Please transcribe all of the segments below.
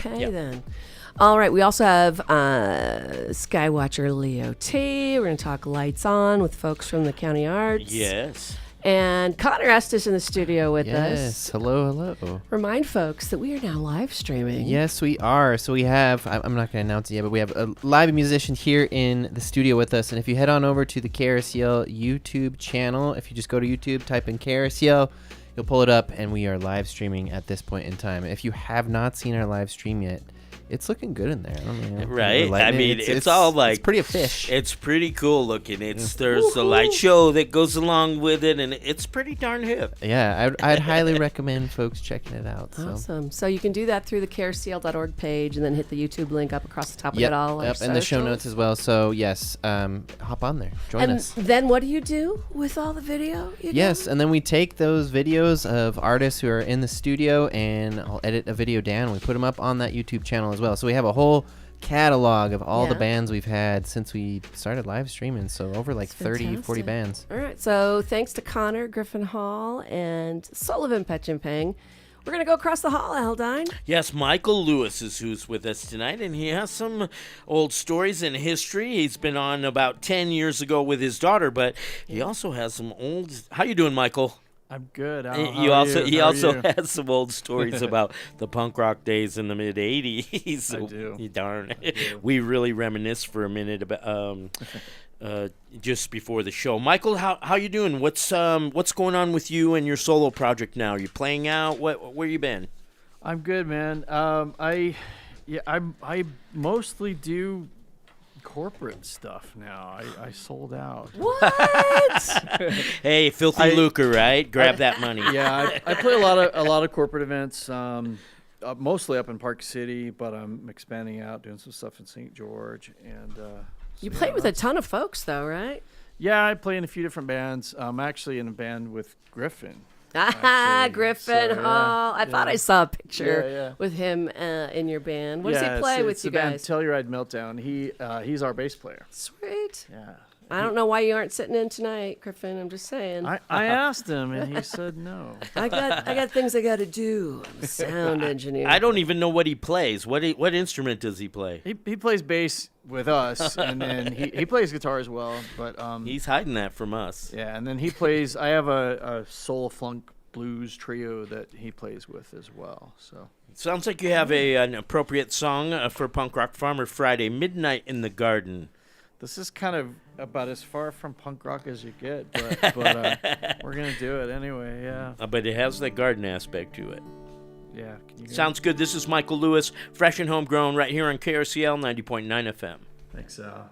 Okay, then. All right, we also have Skywatcher Leo T. We're going to talk Lights On with folks from the County Arts. Yes. And Connor Estes in the studio with us. Yes, hello. Remind folks that we are now live streaming. Yes, we are. So we have, I'm not going to announce it yet, but we have a live musician here in the studio with us. And if you head on over to the KRCL YouTube channel, if you just go to YouTube, type in KRCL, you'll pull it up, and we are live streaming at this point in time. If you have not seen our live stream yet, it's looking good in there. I don't know, right? I mean, it's all like... It's pretty a fish. It's pretty cool looking. There's a light show that goes along with it, and it's pretty darn hip. Yeah, I'd highly recommend folks checking it out. Awesome. So you can do that through the carecl.org page and then hit the YouTube link up across the top of it all. Yep, and the show notes as well. So, yes, hop on there. Join us. And then what do you do with all the video? Yes, and then we take those videos of artists who are in the studio, and I'll edit a video down. We put them up on that YouTube channel as well. So we have a whole catalog of all the bands we've had since we started live streaming. So over like 30, 40 bands. All right. So thanks to Connor, Griffin Hall, and Sullivan Petchimpang. We're going to go across the hall, Aldine. Yes, Michael Lewis is who's with us tonight, and he has some old stories in history. He's been on about 10 years ago with his daughter, but he also has some old... How you doing, Michael? I'm good. He also has some old stories about the punk rock days in the mid '80s. I do. Darn, I do. We really reminisce for a minute about just before the show. Michael, how you doing? What's going on with you and your solo project now? You playing out? Where you been? I'm good, man. I mostly do corporate stuff now. I sold out. What? Hey, filthy lucre, right? Grab that money. Yeah, I play a lot of corporate events, mostly up in Park City, but I'm expanding out, doing some stuff in St. George. And you play with a ton of folks, though, right? Yeah, I play in a few different bands. I'm actually in a band with Griffin. Griffin Hall. I thought I saw a picture Yeah. with him in your band. What does he play with you guys? guys? Telluride Meltdown. He's our bass player. Sweet. Yeah. I don't know why you aren't sitting in tonight, Griffin. I'm just saying. I asked him, and he said no. I got things I got to do. I'm a sound engineer. I don't even know what he plays. What instrument does he play? He plays bass with us, and then he plays guitar as well. But he's hiding that from us. Yeah, and then he plays. I have a soul funk blues trio that he plays with as well. So sounds like you have an appropriate song for Punk Rock Farmer Friday, Midnight in the Garden. This is kind of about as far from punk rock as you get, but we're gonna do it anyway. Yeah. But it has that garden aspect to it. Yeah. Sounds good. This is Michael Lewis, fresh and homegrown, right here on KRCL 90.9 FM. Thanks, Al.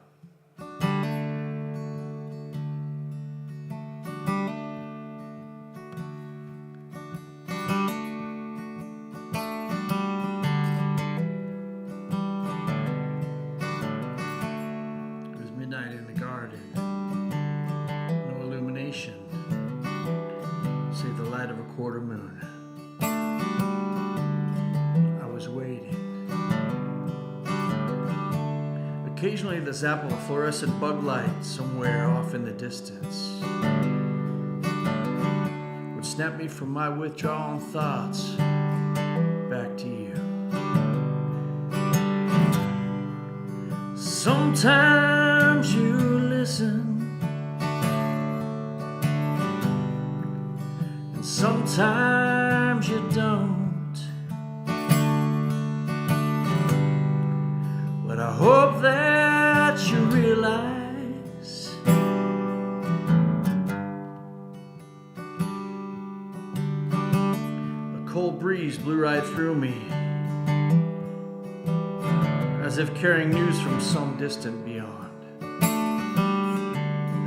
Quarter moon. I was waiting. Occasionally the zap of a fluorescent bug light somewhere off in the distance would snap me from my withdrawn thoughts back to you. Sometimes you listen, sometimes you don't, but I hope that you realize a cold breeze blew right through me, as if carrying news from some distant beyond.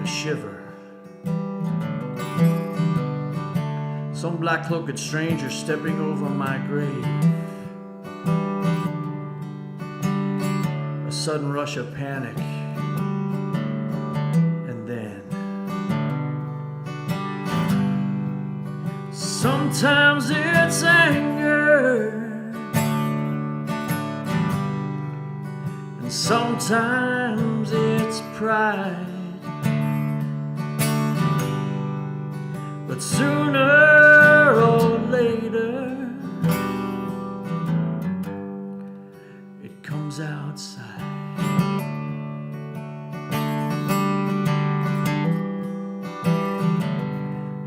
A shiver. Some black-cloaked stranger stepping over my grave. A sudden rush of panic. And then sometimes it's anger, and sometimes it's pride. But sooner or later, comes outside.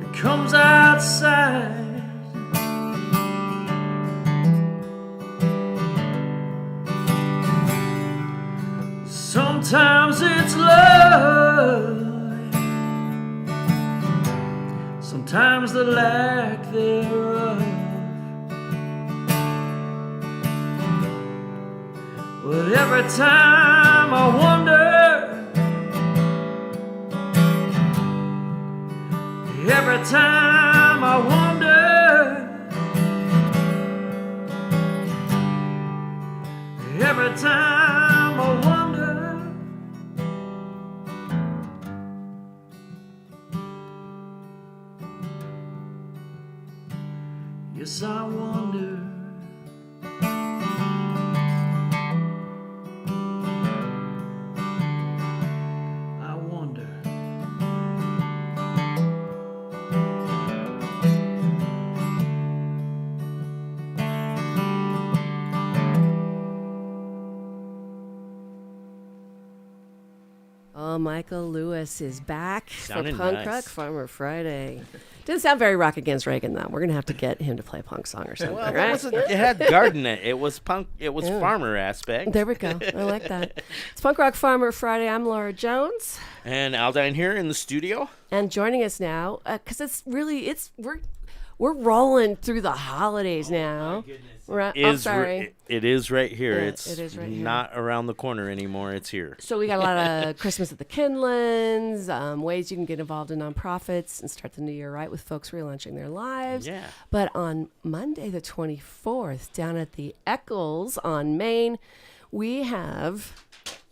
It comes outside. Sometimes it's love, sometimes the lack thereof. But every time I wonder, every time I wonder, every time I wonder. Yes, I wonder. I wonder. Oh, Michael Lewis is back Sounded for Punk nice. Rock Farmer Friday. Didn't sound very Rock Against Reagan, though. We're going to have to get him to play a punk song or something, Well, that right? wasn't, it had garden in it. It was punk. It was farmer aspect. There we go. I like that. It's Punk Rock Farmer Friday. I'm Laura Jones. And Aldine here in the studio. And joining us now, because we're rolling through the holidays now. I'm sorry. It is right here. Yeah, It's it is right here. not around the corner anymore. It's here. So we got a lot of Christmas at the Kinlands, ways you can get involved in nonprofits and start the new year right with folks relaunching their lives. Yeah. But on Monday the 24th, down at the Eccles on Main, we have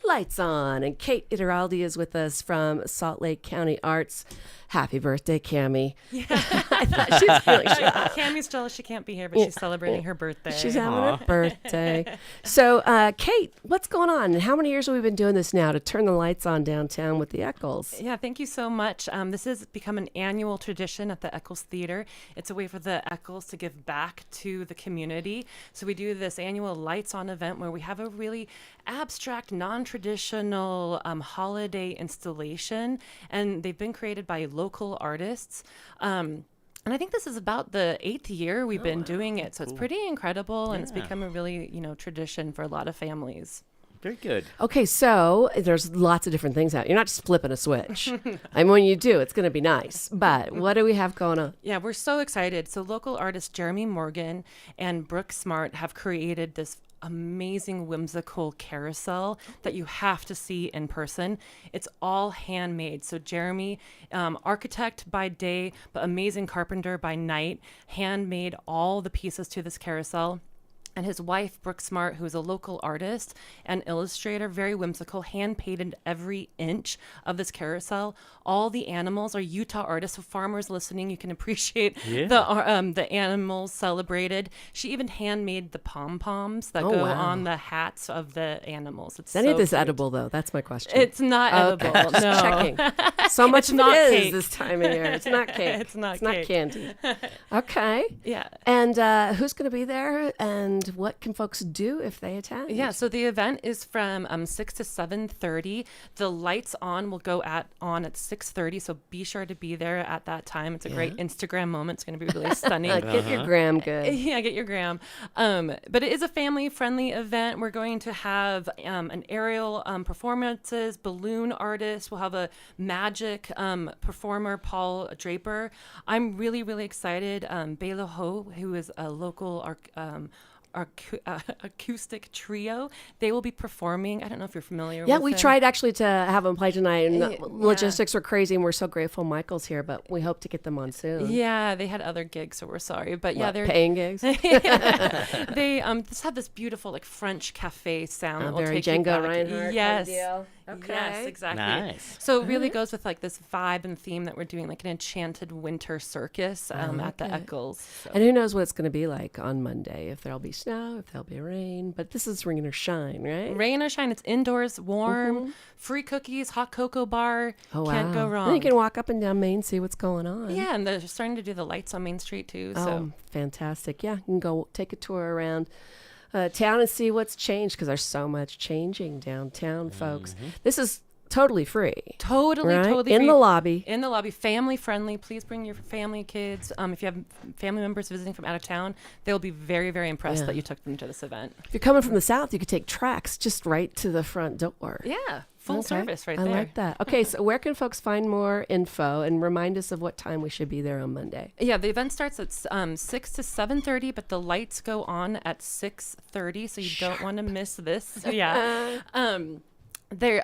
Lights On. And Kate Iteraldi is with us from Salt Lake County Arts. Happy birthday, Cammie. Yeah. I thought she's feeling shy. Cammie's jealous she can't be here, but she's celebrating her birthday. She's having a birthday. So, Kate, what's going on? And how many years have we been doing this now to turn the lights on downtown with the Eccles? Yeah, thank you so much. This has become an annual tradition at the Eccles Theater. It's a way for the Eccles to give back to the community. So we do this annual Lights On event where we have a really abstract, non-traditional holiday installation, and they've been created by local artists. And I think this is about the 8th year we've been doing it, so it's pretty incredible, and it's become a really, tradition for a lot of families. Very good. Okay, so there's lots of different things out. You're not just flipping a switch. I mean, when you do, it's going to be nice. But what do we have going on? Yeah, we're so excited. So local artists Jeremy Morgan and Brooke Smart have created this amazing whimsical carousel that you have to see in person. It's all handmade. So Jeremy, architect by day, but amazing carpenter by night, handmade all the pieces to this carousel. And his wife, Brooke Smart, who is a local artist and illustrator, very whimsical, hand-painted every inch of this carousel. All the animals are Utah artists, so farmers listening, you can appreciate the animals celebrated. She even handmade the pom-poms that go on the hats of the animals. It's Is any of so this cute. edible, though? That's my question. It's not Okay. edible, no. Just checking. So much It's of not it is cake. this time of year. It's not cake. It's not not cake. candy. Okay. Yeah. And who's going to be there? And what can folks do if they attend? Yeah, so the event is from 6 to 7:30. The lights on will go on at 6:30, so be sure to be there at that time. It's a great Instagram moment. It's going to be really stunning. Get your gram good. Yeah, get your gram. But it is a family-friendly event. We're going to have an aerial performances, balloon artist. We'll have a magic performer, Paul Draper. I'm really, really excited. Bela Ho, who is a local acoustic trio. They will be performing. I don't know if you're familiar Yeah, with we them. tried actually to have them play tonight, and Yeah. logistics were crazy, and we're so grateful Michael's here, but we hope to get them on soon. Yeah, they had other gigs, so we're sorry. But yeah, What, they're paying gigs. they just have this beautiful like French cafe sound. that will Very take you Django back. Reinhardt kind of Yes. deal. Okay. Yes, exactly. Nice. So it really goes with like this vibe and theme that we're doing, like an enchanted winter circus at the Eccles. So. And who knows what it's going to be like on Monday, if there'll be snow, if there'll be rain. But this is rain or shine, right? Rain or shine, it's indoors, warm, free cookies, hot cocoa bar. Oh, Can't go wow. wrong. Then you can walk up and down Main, see what's going on. Yeah, and they're starting to do the lights on Main Street too. So Oh, fantastic. Yeah, you can go take a tour around town and see what's changed, because there's so much changing downtown, folks. This is totally free. Totally, right? totally In free. the lobby. In the lobby, family friendly. Please bring your family, kids. If you have family members visiting from out of town, they'll be very, very impressed Yeah. that you took them to this event. If you're coming from the south, you could take tracks just right to the front door. Yeah, full Okay. service right I there. like that. Okay, so where can folks find more info, and remind us of what time we should be there on Monday? Yeah, the event starts at 6 to 7:30, but the lights go on at 6:30, so you don't want to miss this. Yeah. There,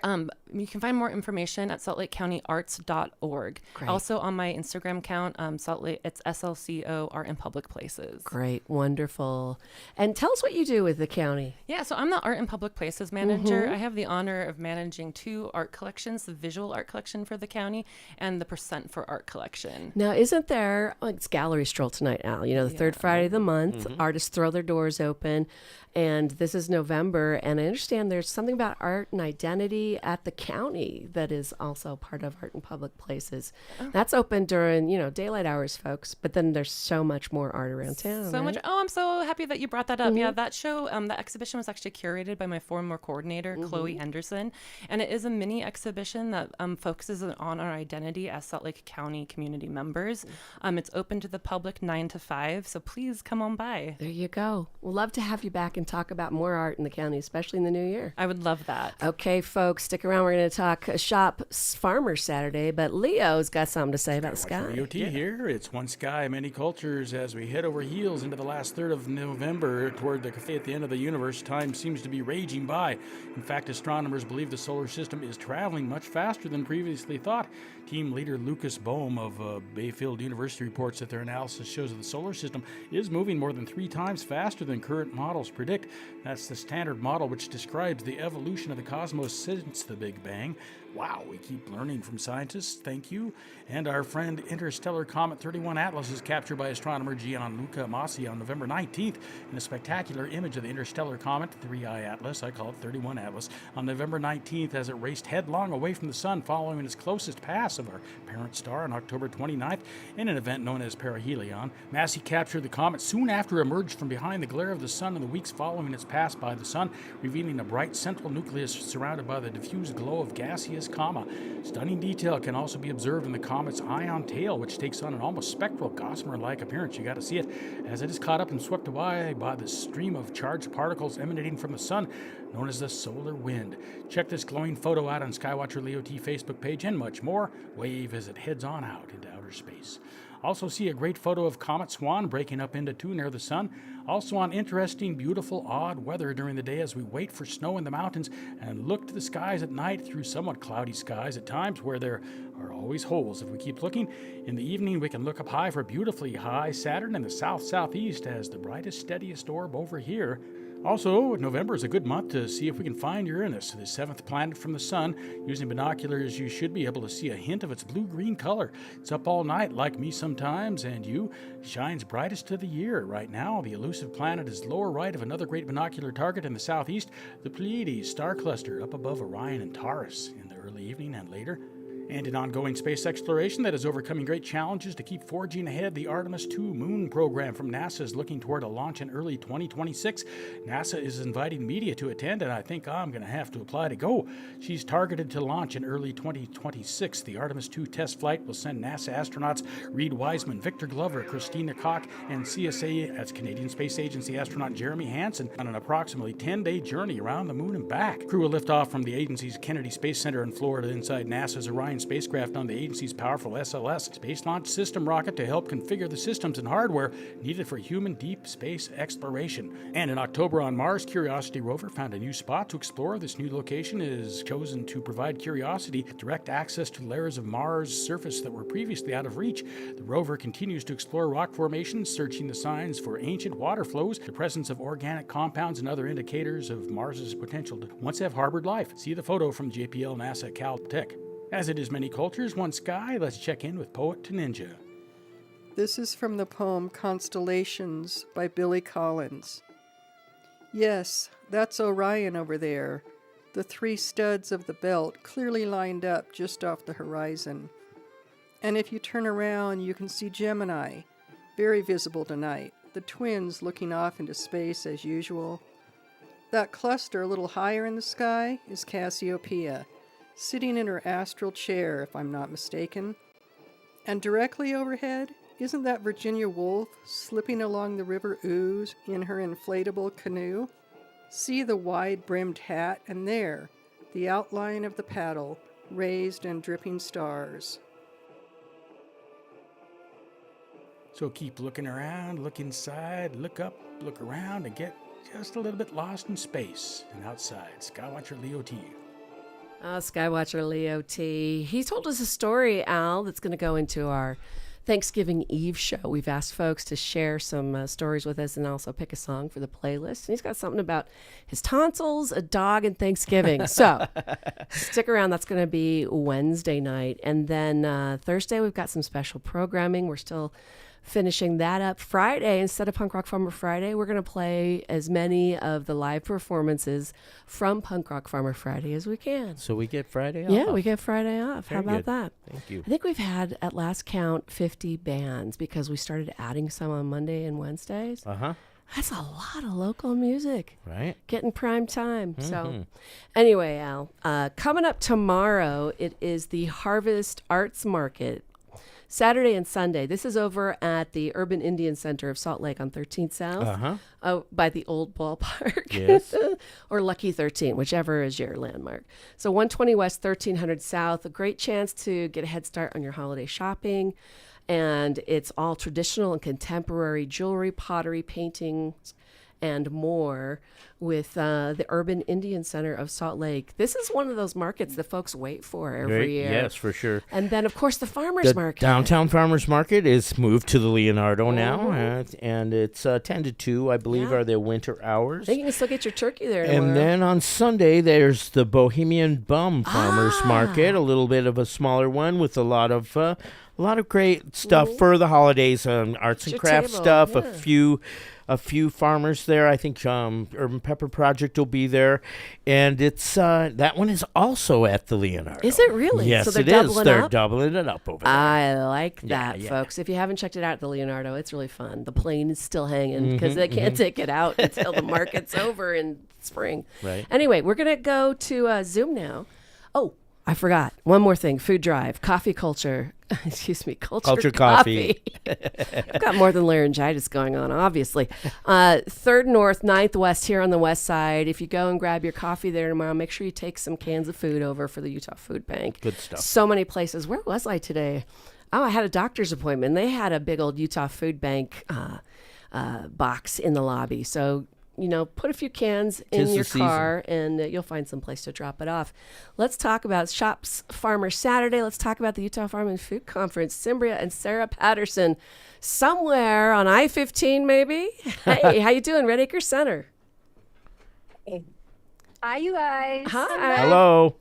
you can find more information at saltlakecountyarts.org. Great. Also on my Instagram account, Salt Lake, it's SLCO Art in Public Places. Great, wonderful. And tell us what you do with the county. Yeah, so I'm the Art in Public Places manager. I have the honor of managing 2 art collections, the visual art collection for the county and the Percent for Art collection. Now, isn't there, it's Gallery Stroll tonight, Al, the third Friday of the month, artists throw their doors open, and this is November, and I understand there's something about art and identity at the county that is also part of Art in Public Places. That's open during, daylight hours, folks, but then there's so much more art around town. So much. right? Oh, I'm so happy that you brought that up. Yeah, that show, that exhibition was actually curated by my former coordinator, Chloe Henderson. And it is a mini exhibition that focuses on our identity as Salt Lake County community members. It's open to the public 9 to 5. So please come on by. There you go. We'll love to have you back and talk about more art in the county, especially in the new year. I would love that. Okay, folks, stick around. We're going to talk Shop Farmer Saturday, but Leo's got something to say about the sky. RadioActive here. It's One Sky, Many Cultures. As we head over heels into the last third of November toward the cafe at the end of the universe, time seems to be raging by. In fact, astronomers believe the solar system is traveling much faster than previously thought. Team leader Lucas Boehm of Bayfield University reports that their analysis shows that the solar system is moving more than 3 times faster than current models predict. That's the standard model, which describes the evolution of the cosmos since the Big Bang. Wow, we keep learning from scientists. Thank you. And our friend Interstellar Comet 31 Atlas is captured by astronomer Gianluca Masi on November 19th in a spectacular image of the interstellar comet, 3I Atlas, I call it 31 Atlas, on November 19th as it raced headlong away from the sun following its closest pass of our parent star on October 29th in an event known as perihelion. Masi captured the comet soon after it emerged from behind the glare of the sun in the weeks following its pass by the sun, revealing a bright central nucleus surrounded by the diffused glow of gaseous coma. Stunning detail can also be observed in the comet's ion tail, which takes on an almost spectral gossamer-like appearance. You got to see it as it is caught up and swept away by the stream of charged particles emanating from the sun, known as the solar wind. Check this glowing photo out on Skywatcher Leo T Facebook page and much more. Wave as it heads on out into outer space. Also see a great photo of Comet Swan breaking up into 2 near the sun. Also on interesting, beautiful, odd weather during the day as we wait for snow in the mountains and look to the skies at night through somewhat cloudy skies at times where there are always holes if we keep looking. In the evening, we can look up high for beautifully high Saturn in the south-southeast as the brightest, steadiest orb over here. Also, November is a good month to see if we can find Uranus, the 7th planet from the sun. Using binoculars, you should be able to see a hint of its blue-green color. It's up all night, like me sometimes, and you shines brightest of the year. Right now, the elusive planet is lower right of another great binocular target in the southeast, the Pleiades star cluster up above Orion and Taurus in the early evening and later. And in ongoing space exploration that is overcoming great challenges to keep forging ahead, the Artemis II moon program from NASA is looking toward a launch in early 2026. NASA is inviting media to attend, and I think I'm going to have to apply to go. She's targeted to launch in early 2026. The Artemis II test flight will send NASA astronauts Reed Wiseman, Victor Glover, Christina Koch, and CSA, that's Canadian Space Agency astronaut Jeremy Hansen, on an approximately 10-day journey around the moon and back. Crew will lift off from the agency's Kennedy Space Center in Florida inside NASA's Orion spacecraft on the agency's powerful SLS Space Launch System rocket to help configure the systems and hardware needed for human deep space exploration. And in October on Mars, Curiosity rover found a new spot to explore. This new location is chosen to provide Curiosity direct access to layers of Mars' surface that were previously out of reach. The rover continues to explore rock formations, searching the signs for ancient water flows, the presence of organic compounds, and other indicators of Mars' potential to once have harbored life. See the photo from JPL NASA Caltech. As it is many cultures, one sky, let's check in with poet to ninja. This is from the poem Constellations by Billy Collins. Yes, that's Orion over there, the 3 studs of the belt clearly lined up just off the horizon. And if you turn around, you can see Gemini, very visible tonight, the twins looking off into space as usual. That cluster a little higher in the sky is Cassiopeia, sitting in her astral chair, if I'm not mistaken. And directly overhead, isn't that Virginia Woolf slipping along the River Ouse in her inflatable canoe? See the wide-brimmed hat, and there, the outline of the paddle, raised and dripping stars. So keep looking around, look inside, look up, look around, and get just a little bit lost in space and outside. Skywatcher Leo T. Skywatcher Leo T. He told us a story, Al, that's going to go into our Thanksgiving Eve show. We've asked folks to share some stories with us and also pick a song for the playlist. And he's got something about his tonsils, a dog, and Thanksgiving. So stick around. That's going to be Wednesday night. And then Thursday, we've got some special programming. We're still finishing that up. Friday, instead of Punk Rock Farmer Friday, we're going to play as many of the live performances from Punk Rock Farmer Friday as we can. So we get Friday off. Yeah, we get Friday off. Very How about good. that? Thank you. I think we've had, at last count, 50 bands because we started adding some on Monday and Wednesdays. Uh-huh. That's a lot of local music. Right. Getting prime time. So anyway, Al, coming up tomorrow, it is the Harvest Arts Market. Saturday and Sunday. This is over at the Urban Indian Center of Salt Lake on 13th South, by the old ballpark. Yes. Or Lucky 13, whichever is your landmark. So 120 West, 1300 South. A great chance to get a head start on your holiday shopping. And it's all traditional and contemporary jewelry, pottery, paintings, and more with the Urban Indian Center of Salt Lake. This is one of those markets that folks wait for every year. Yes, for sure. And then, of course, the farmers market. Downtown Farmers Market is moved to the Leonardo now, and it's 10 to 2, I believe, are their winter hours. I think you can still get your turkey there tomorrow. And then on Sunday, there's the Bohemian Bum Farmers Market, a little bit of a smaller one with a lot of great stuff for the holidays, arts and crafts stuff, a few farmers there. I think Urban Pepper Project will be there, and it's that one is also at the Leonardo. Is it really? Yes, so they're it is. doubling They're up? doubling it up over there. I like that, Yeah. folks. If you haven't checked it out at the Leonardo, it's really fun. The plane is still hanging because they can't take it out until the market's over in spring. Right. Anyway, we're going to go to Zoom now. Oh, I forgot. One more thing. Food drive, coffee culture. Excuse me, culture coffee. I've got more than laryngitis going on, obviously. 3rd North, 9th West here on the west side. If you go and grab your coffee there tomorrow, make sure you take some cans of food over for the Utah Food Bank. Good stuff. So many places. Where was I today? Oh, I had a doctor's appointment. They had a big old Utah Food Bank box in the lobby. So, put a few cans in your car and you'll find some place to drop it off. Let's talk about Shops Farmer Saturday. Let's talk about the Utah Farm and Food Conference. Cimbria and Sarah Patterson somewhere on I-15 maybe. Hey, how you doing? Red Acre Center. Hey. Hi, you guys. Hi. Hello.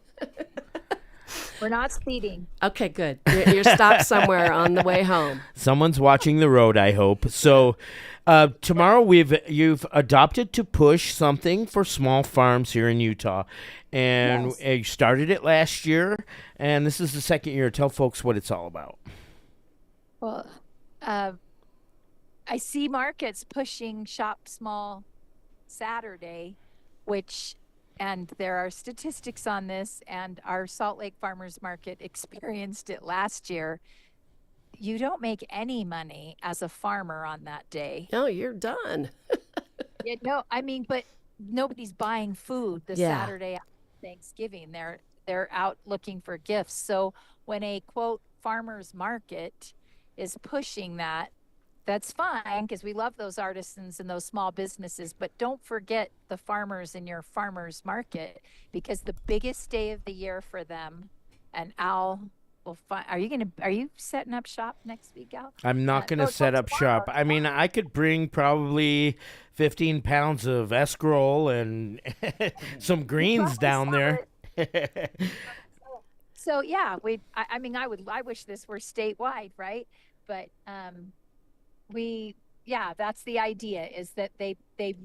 We're not speeding. Okay, good. You're stopped somewhere on the way home. Someone's watching the road, I hope. So tomorrow you've adopted to push something for small farms here in Utah. And you started it last year, and this is the second year. Tell folks what it's all about. Well, I see markets pushing Shop Small Saturday, and there are statistics on this, and our Salt Lake Farmers Market experienced it last year. You don't make any money as a farmer on that day. No, you're done. But nobody's buying food the Saturday after Thanksgiving. They're out looking for gifts. So when a quote farmers market is pushing that, that's fine because we love those artisans and those small businesses, but don't forget the farmers in your farmers market, because the biggest day of the year for them, and Al will find. Are you setting up shop next week, Al? I'm not going to set up shop. I mean, I could bring probably 15 pounds of escroll and some greens down there. So yeah, I wish this were statewide, right? But that's the idea, is that they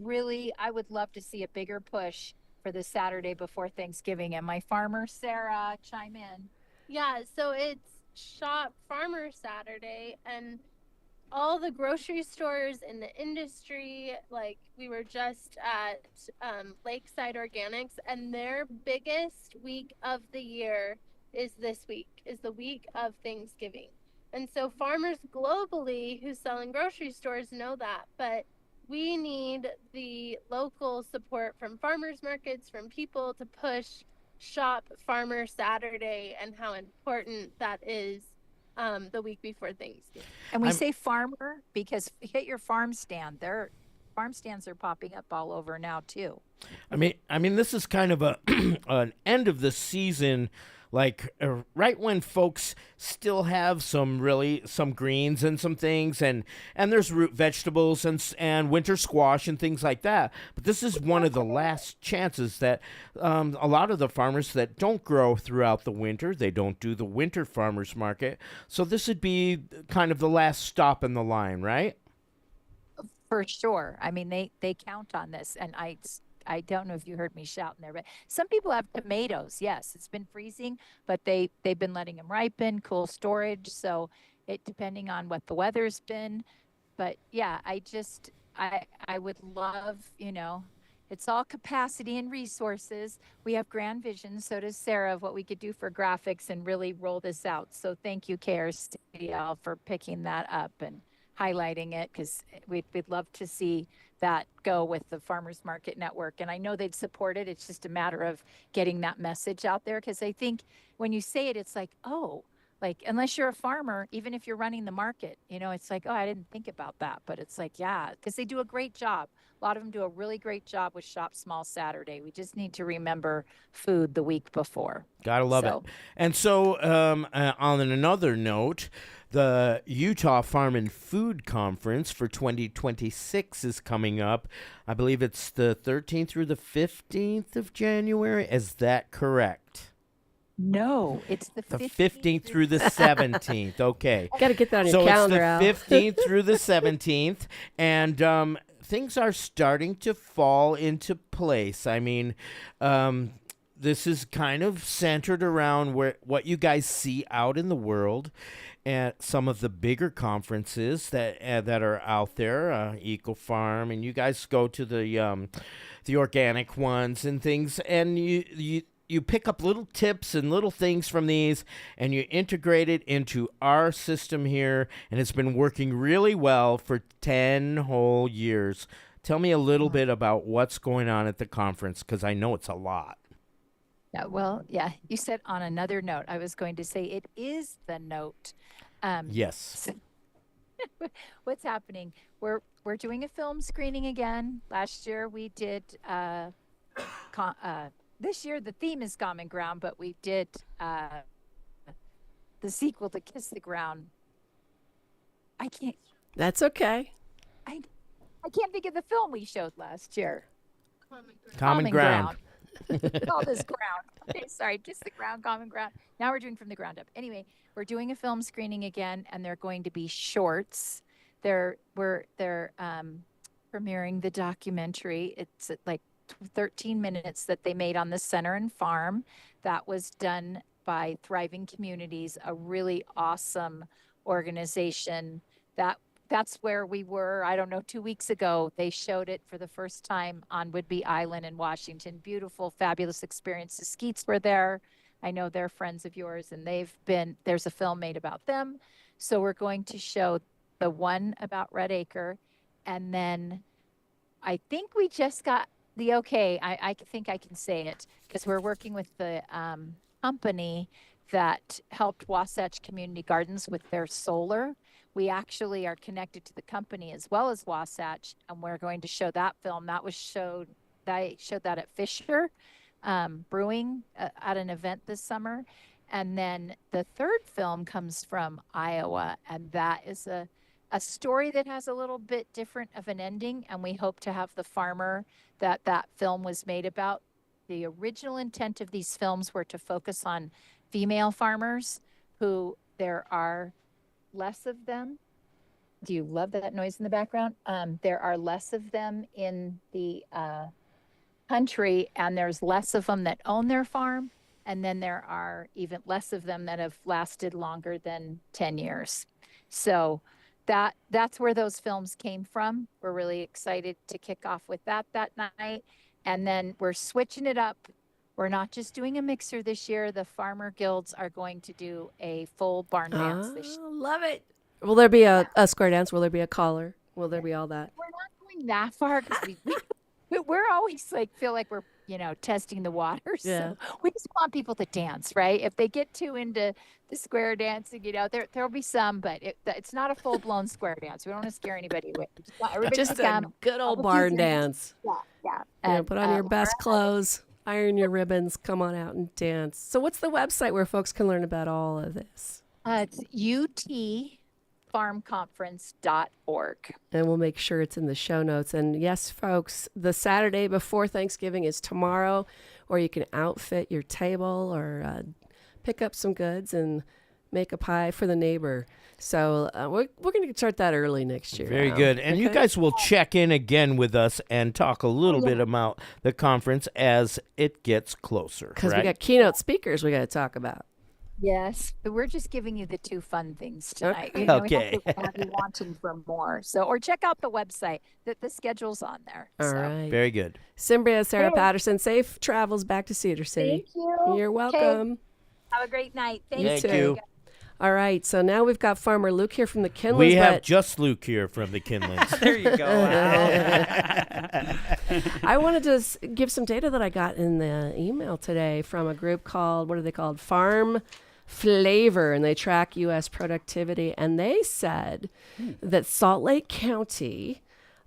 really, I would love to see a bigger push for the Saturday before Thanksgiving. And my farmer, Sarah, chime in. Yeah, so it's Shop Farmer Saturday, and all the grocery stores in the industry. Like, we were just at Lakeside Organics, and their biggest week of the year is this week, is the week of Thanksgiving. And so farmers globally who sell in grocery stores know that, but we need the local support from farmers markets, from people to push Shop Farmer Saturday and how important that is the week before Thanksgiving. And we say farmer because hit your farm stand. Their farm stands are popping up all over now too. I mean, this is kind of a an end of the season, like right when folks still have some greens and some things, and there's root vegetables and winter squash and things like that. But this is one of the last chances that a lot of the farmers that don't grow throughout the winter, they don't do the winter farmers market. So this would be kind of the last stop in the line, right? For sure. I mean, they count on this, and I don't know if you heard me shouting there, but some people have tomatoes. Yes, it's been freezing, but they've been letting them ripen, cool storage. So it depending on what the weather's been. But yeah, I would love, it's all capacity and resources. We have grand vision. So does Sarah of what we could do for graphics and really roll this out. So thank you, KRCL, for picking that up and highlighting it, because we'd love to see that go with the Farmers Market Network. And I know they'd support it. It's just a matter of getting that message out there, because I think when you say it, it's like, oh, like, unless you're a farmer, even if you're running the market, it's like, oh, I didn't think about that. But it's like, yeah, because they do a great job. A lot of them do a really great job with Shop Small Saturday. We just need to remember food the week before. Gotta love it. And so on another note, the Utah Farm and Food Conference for 2026 is coming up. I believe it's the 13th through the 15th of January. Is that correct? No, it's the 15th through the 17th. Okay. Got to get that on your calendar, Al. So it's the 15th through the 17th. And things are starting to fall into place. I mean, this is kind of centered around what you guys see out in the world at some of the bigger conferences that are out there, Eco Farm, and you guys go to the organic ones and things, and you pick up little tips and little things from these, and you integrate it into our system here, and it's been working really well for 10 whole years. Tell me a little bit about what's going on at the conference, because I know it's a lot. Yeah, well, yeah, you said on another note. I was going to say it is the note. Yes. What's happening? We're doing a film screening again. Last year we did. This year the theme is Common Ground, but we did the sequel to Kiss the Ground. I can't. That's okay. I can't think of the film we showed last year. Common Ground. All this ground. Okay, sorry, Kiss the Ground, Common Ground. Now we're doing From the Ground Up. Anyway, we're doing a film screening again, and they're going to be shorts. They're premiering the documentary. It's like 13 minutes that they made on the Center and Farm. That was done by Thriving Communities, a really awesome organization. That's where we were, I don't know, 2 weeks ago. They showed it for the first time on Whidbey Island in Washington. Beautiful, fabulous experience. The Skeets were there. I know they're friends of yours, and there's a film made about them. So we're going to show the one about Red Acre. And then I think we just got the okay. I think I can say it, because we're working with the company that helped Wasatch Community Gardens with their solar. We actually are connected to the company as well as Wasatch, and we're going to show that film. They showed that at Fisher Brewing at an event this summer. And then the third film comes from Iowa, and that is a story that has a little bit different of an ending, and we hope to have the farmer that film was made about. The original intent of these films were to focus on female farmers, who there are less of them. Do you love that noise in the background? There are less of them in the country, and there's less of them that own their farm. And then there are even less of them that have lasted longer than 10 years. So that's where those films came from. We're really excited to kick off with that night. And then we're switching it up. We're not just doing a mixer this year. The farmer guilds are going to do a full barn dance this year. Love it. Will there be a square dance? Will there be a collar? Will there be all that? We're not going that far because we're always like, feel like we're, testing the waters. Yeah. So we just want people to dance, right? If they get too into the square dancing, there'll be some, but it's not a full blown square dance. We don't want to scare anybody away. Just a good old barn dance. Yeah. And put on your best clothes, iron your ribbons, come on out and dance. So what's the website where folks can learn about all of this? It's utfarmconference.org. And we'll make sure it's in the show notes. And yes, folks, the Saturday before Thanksgiving is tomorrow, or you can outfit your table or pick up some goods and make a pie for the neighbor. So we're going to start that early next year. Very good. And you guys will check in again with us and talk a little bit about the conference as it gets closer. Because we got keynote speakers we got to talk about. Yes, but we're just giving you the two fun things tonight. Okay. We have you wanting for more. So, or check out the website. The schedule's on there. All right. Very good. Cimbria, Sarah Patterson, safe travels back to Cedar City. Thank you. You're welcome. Okay. Have a great night. Thank Thank you. All right, so now we've got Farmer Luke here from the Kinlands. We have just Luke here from the Kinlands. There you go. I wanted to give some data that I got in the email today from a group called, what are they called? Farm Flavor, and they track U.S. productivity. And they said that Salt Lake County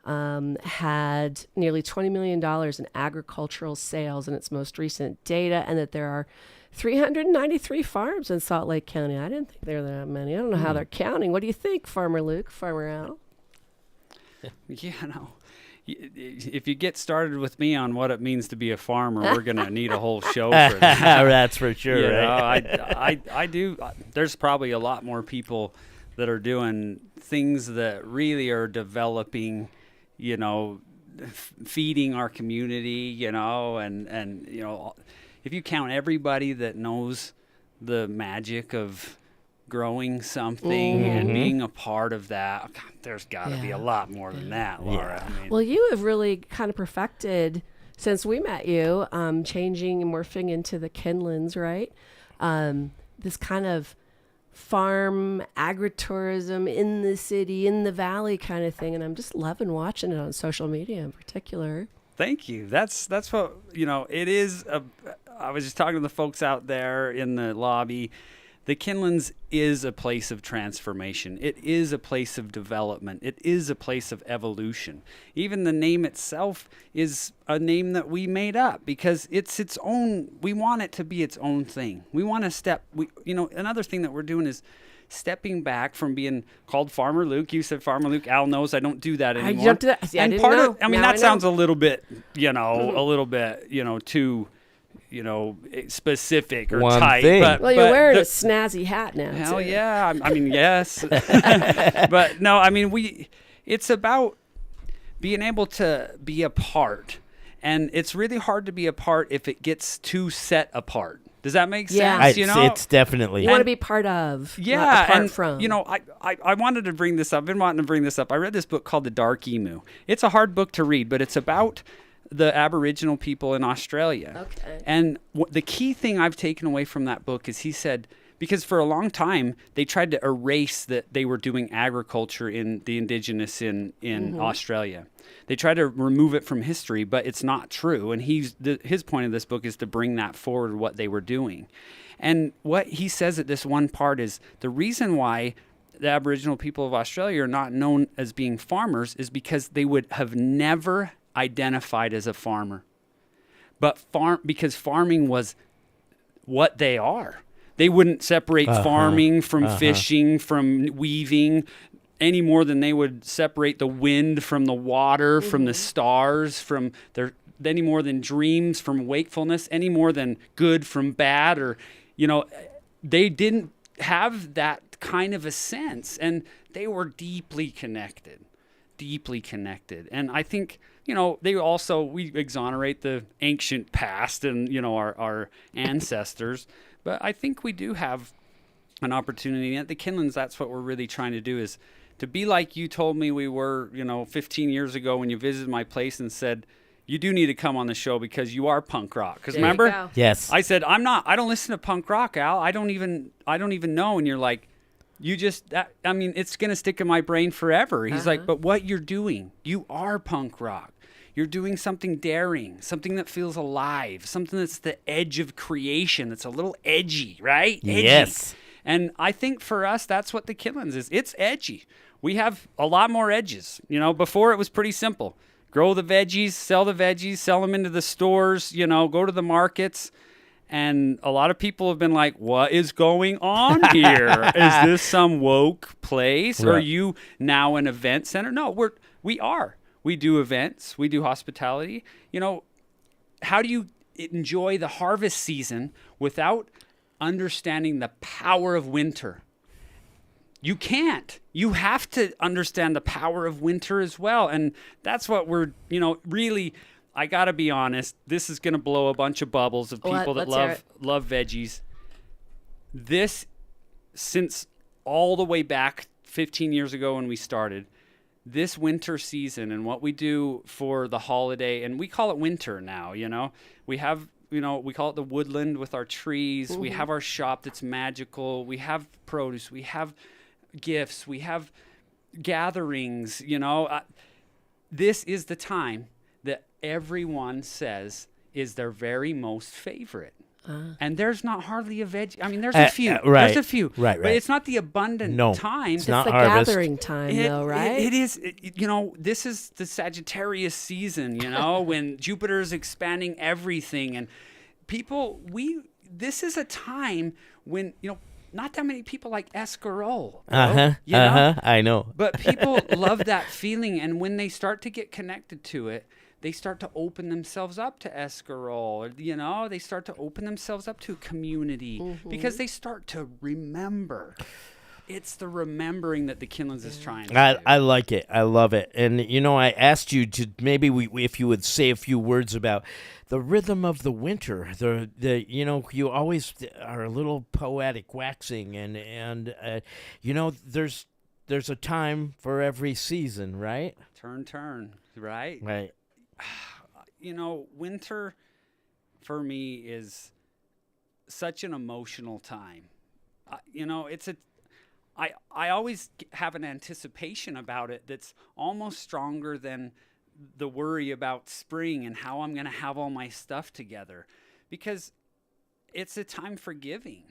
had nearly $20 million in agricultural sales in its most recent data, and that there are 393 farms in Salt Lake County. I didn't think there were that many. I don't know how they're counting. What do you think, Farmer Luke, Farmer Al? Yeah, no. If you get started with me on what it means to be a farmer, we're going to need a whole show for that. That's for sure, You right? know, I do. There's probably a lot more people that are doing things that really are developing, feeding our community, and if you count everybody that knows the magic of growing something and being a part of that, God, there's got to be a lot more than that, Laura. I mean, Well, you have really kind of perfected, since we met you, changing and morphing into the Kinlands, right? This kind of farm agritourism in the city, in the valley kind of thing. And I'm just loving watching it on social media in particular. Thank you. That's what, it is. I was just talking to the folks out there in the lobby. The Kinlands is a place of transformation. It is a place of development. It is a place of evolution. Even the name itself is a name that we made up because it's its own. We want it to be its own thing. We want to another thing that we're doing is stepping back from being called Farmer Luke. You said Farmer Luke. Al knows I don't do that anymore. I jumped to that. See, I didn't know. That sounds a little bit, too, specific or One tight. thing. Well, you're wearing a snazzy hat now. Hell too. yeah. I mean, yes. But no, I mean, it's about being able to be a part. And it's really hard to be a part if it gets too set apart. Does that make sense? It's definitely. You want to be part of, yeah, not apart and from. I wanted to bring this up. I've been wanting to bring this up. I read this book called The Dark Emu. It's a hard book to read, but it's about the Aboriginal people in Australia. Okay. And the key thing I've taken away from that book is he said, because for a long time they tried to erase that they were doing agriculture in the indigenous in Australia. They tried to remove it from history, but it's not true. And his point of this book is to bring that forward, what they were doing. And what he says at this one part is the reason why the Aboriginal people of Australia are not known as being farmers is because they would have never identified as a farmer. But because farming was what they are. They wouldn't separate farming from fishing, from weaving, any more than they would separate the wind from the water, from the stars, any more than dreams from wakefulness, any more than good from bad, or, they didn't have that kind of a sense, and they were deeply connected. And I think, we exonerate the ancient past and, our ancestors, but I think we do have an opportunity. At the Kinlands, that's what we're really trying to do, is to be like you told me we were, 15 years ago when you visited my place and said, you do need to come on the show because you are punk rock. Because remember, yes, I said I don't listen to punk rock, Al. I don't even know. And you're like, it's gonna stick in my brain forever. He's like, but what you're doing, you are punk rock. You're doing something daring, something that feels alive, something that's the edge of creation. That's a little edgy, right? Edgy. Yes. And I think for us, that's what the Killins is. It's edgy. We have a lot more edges. Before it was pretty simple. Grow the veggies, sell them into the stores, go to the markets. And a lot of people have been like, what is going on here? Is this some woke place? Right. Or are you now an event center? No, we are. We do events. We do hospitality. How do you enjoy the harvest season without understanding the power of winter? You can't. You have to understand the power of winter as well. And that's what we're, really, I got to be honest, this is going to blow a bunch of bubbles of people that love veggies. This, since all the way back 15 years ago when we started, this winter season and what we do for the holiday, and we call it winter now, we have, we call it the woodland with our trees. Mm-hmm. We have our shop that's magical. We have produce. We have gifts. We have gatherings, this is the time that everyone says is their very most favorite. And there's not hardly a veg. There's a few. Right. There's a few. Right. But it's not the abundant time. It's not the harvest. gathering time, though, right? It is. This is the Sagittarius season, when Jupiter's expanding everything. And people, this is a time when, not that many people like escarole. I know. But people love that feeling. And when they start to get connected to it, they start to open themselves up to escarole. They start to open themselves up to community because they start to remember. It's the remembering that the Kinlands is trying to do. I like it. I love it. And, I asked you to maybe if you would say a few words about the rhythm of the winter. You always are a little poetic waxing and there's a time for every season, right? Turn, right? Right. Winter for me is such an emotional time. I always have an anticipation about it that's almost stronger than the worry about spring and how I'm going to have all my stuff together, because it's a time for giving,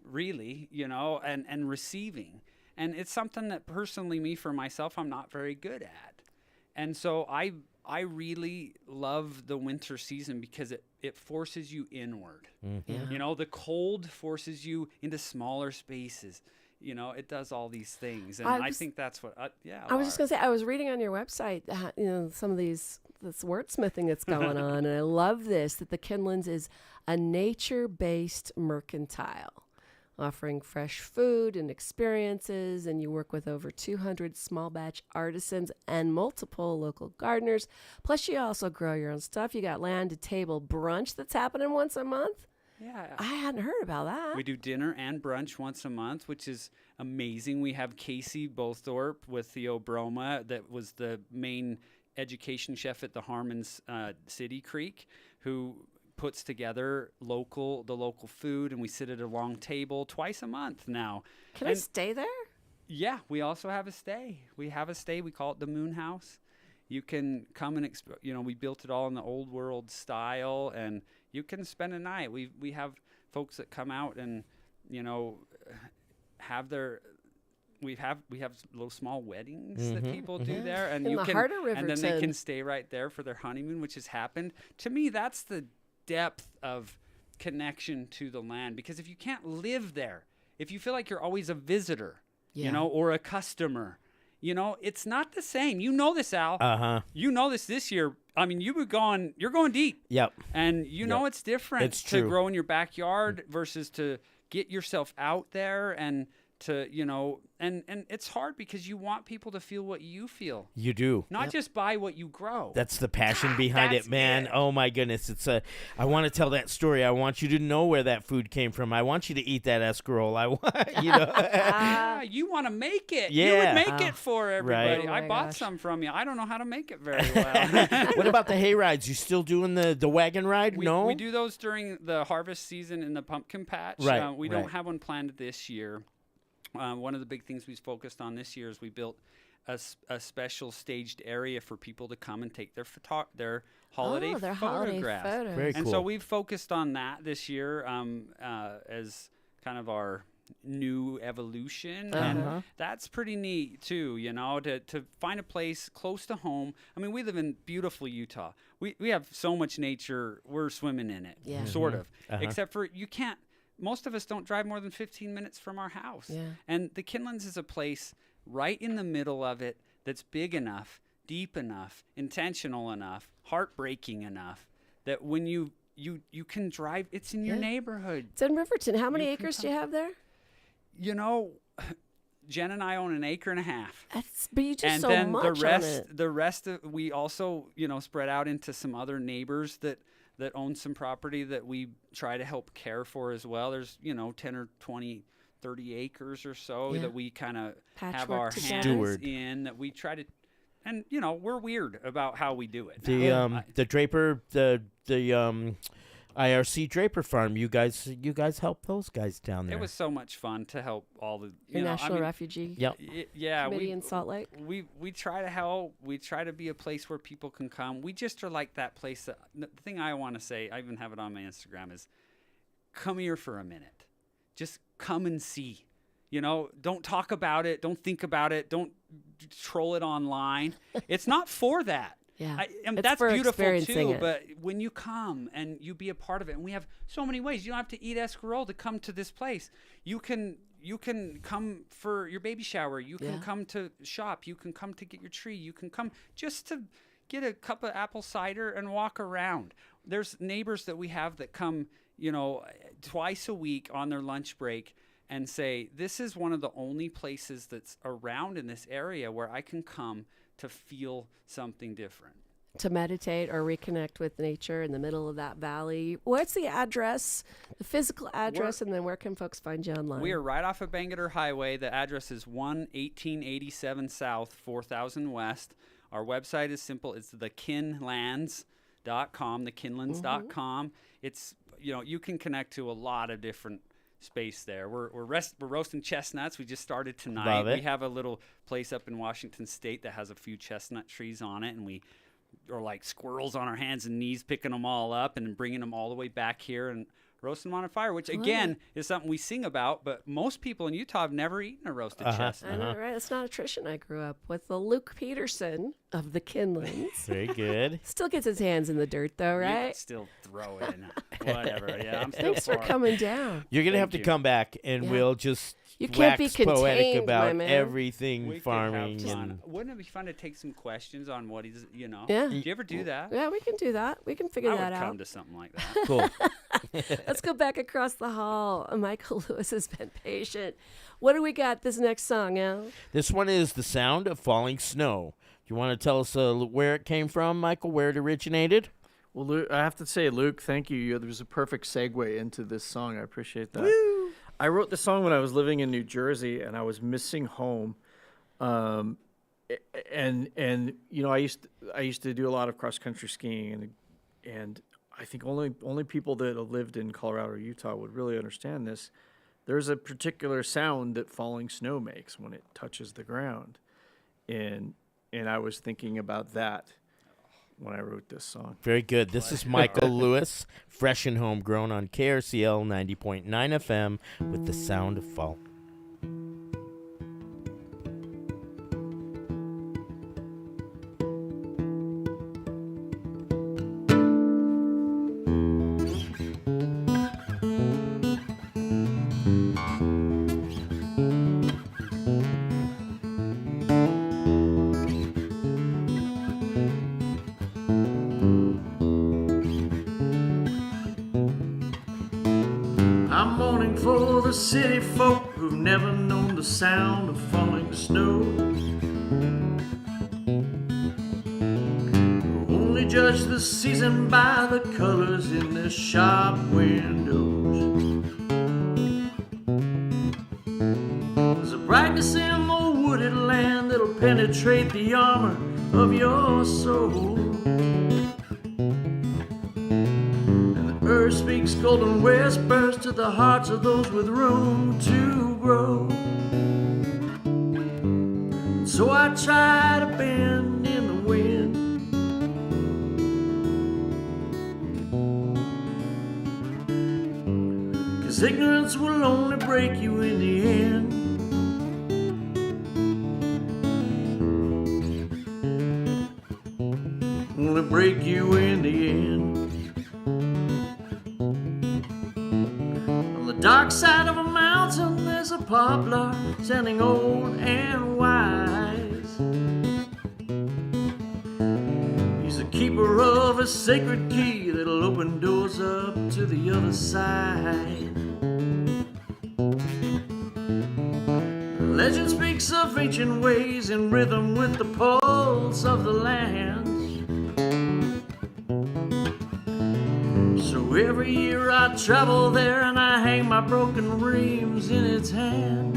really, and receiving. And it's something that personally, for myself, I'm not very good at. And so I really love the winter season because it forces you inward. Mm-hmm. Yeah. The cold forces you into smaller spaces. It does all these things. And I think that's what, I was just going to say, I was reading on your website, some of this wordsmithing that's going on. And I love this, that the Kinlands is a nature-based mercantile, offering fresh food and experiences, and you work with over 200 small batch artisans and multiple local gardeners. Plus, you also grow your own stuff. You got land to table brunch that's happening once a month. Yeah. I hadn't heard about that. We do dinner and brunch once a month, which is amazing. We have Casey Bolthorpe with Theo Broma, that was the main education chef at the Harmons City Creek, who puts together the local food, and we sit at a long table twice a month now. Can I stay there? Yeah, we also have a stay. We call it the Moon House. You can come and we built it all in the old world style, and you can spend a night. We have folks that come out and have their we have little small weddings that people do there, and and then they can stay right there for their honeymoon, which has happened. To me, that's the depth of connection to the land, because if you can't live there, if you feel like you're always a visitor, or a customer, it's not the same. This, Al. This year. You're going deep. Yep. And it's different it's to true. grow in your backyard versus to get yourself out there and to, you know, and it's hard because you want people to feel what you feel. You do. Not just buy what you grow. That's the passion behind it, man. Oh my goodness. I want to tell that story. I want you to know where that food came from. I want you to eat that escarole. I want, you know. You want to make it. Yeah. You would make it for everybody. Right. I bought some from you. I don't know how to make it very well. What about the hay rides? You still doing the wagon ride? No? We do those during the harvest season in the pumpkin patch. Right, We don't have one planned this year. One of the big things we've focused on this year is we built a special staged area for people to come and take their holiday photographs. Very cool. And so we've focused on that this year as kind of our new evolution. And that's pretty neat too, you know, to find a place close to home. I mean, we live in beautiful Utah. We have so much nature. We're swimming in it, sort of. Except for most of us don't drive more than 15 minutes from our house. Yeah. And the Kinlands is a place right in the middle of it that's big enough, deep enough, intentional enough, heartbreaking enough that when you can drive, it's in your neighborhood. It's in Riverton. How many acres do you have there? You know, Jen and I own an acre and a half. But you do and so then much on it. the rest of we also, you know, spread out into some other neighbors that own some property that we try to help care for as well. There's, you know, 10 or 20, 30 acres or so that we kind of have our hands in, that we try to, and, you know, we're weird about how we do it. The Draper, the IRC Draper Farm, you guys help those guys down there. It was so much fun to help all the National Refugee Committee in Salt Lake. We try to help. We try to be a place where people can come. We just are like that place. The thing I want to say, I even have it on my Instagram, is come here for a minute. Just come and see. You know, don't talk about it. Don't think about it. Don't troll it online. It's not for that. Yeah, that's beautiful too. It. But when you come and you be a part of it, and we have so many ways. You don't have to eat escarole to come to this place. You can come for your baby shower. You can come to shop. You can come to get your tree. You can come just to get a cup of apple cider and walk around. There's neighbors that we have that come, you know, twice a week on their lunch break and say, this is one of the only places that's around in this area where I can come to feel something different. To meditate or reconnect with nature in the middle of that valley. What's the address, the physical address, and then where can folks find you online? We are right off of Bangerter Highway. The address is 1887 South, 4000 West. Our website is simple. It's thekinlands.com, thekinlands.com. It's, you know, you can connect to a lot of different space there. We're roasting chestnuts. We just started tonight. We have a little place up in Washington State that has a few chestnut trees on it, and we are like squirrels on our hands and knees picking them all up and bringing them all the way back here and roasting them on a fire, which again is something we sing about, but most people in Utah have never eaten a roasted chestnut. I know, right? It's not a tradition I grew up with. The Luke Peterson of the Kinlands. Very good. Still gets his hands in the dirt, though, right? You can still throw it in. Whatever. Yeah, I'm still Thanks for coming down. You're going to have to come back, and we'll just you can't wax be contained, poetic about my man. everything farming. Wouldn't it be fun to take some questions on what he's, you know? Yeah. Do you ever do that? Yeah, we can do that. We can figure that out. I would come to something like that. Cool. Let's go back across the hall. Michael Lewis has been patient. What do we got this next song, Al? This one is The Sound of Falling Snow. Do you want to tell us where it came from, Michael, where it originated? Well, Luke, I have to say, Luke, thank you. There was a perfect segue into this song. I appreciate that. Woo! I wrote the song when I was living in New Jersey, and I was missing home. And you know, I used to do a lot of cross country skiing, and I think only people that have lived in Colorado or Utah would really understand this. There's a particular sound that falling snow makes when it touches the ground, and I was thinking about that when I wrote this song. Very good. This is Michael Lewis, fresh and homegrown on KRCL 90.9 FM with The Sound of Fall. I'm mourning for the city folk who've never known sound of falling snow. Only judge the season by the colors in the shop windows. There's a brightness in the wooded land that'll penetrate the armor of your soul. And the earth speaks golden whispers to the hearts of those with room to grow. So I try to bend in the wind, 'cause ignorance will only break you in the end. Only break you in the end. On the dark side of a mountain there's a poplar standing old and wise. He's the keeper of a sacred key that'll open doors up to the other side. Legend speaks of ancient ways in rhythm with the pulse of the land. So every year I travel there and I hang my broken reams in its hand.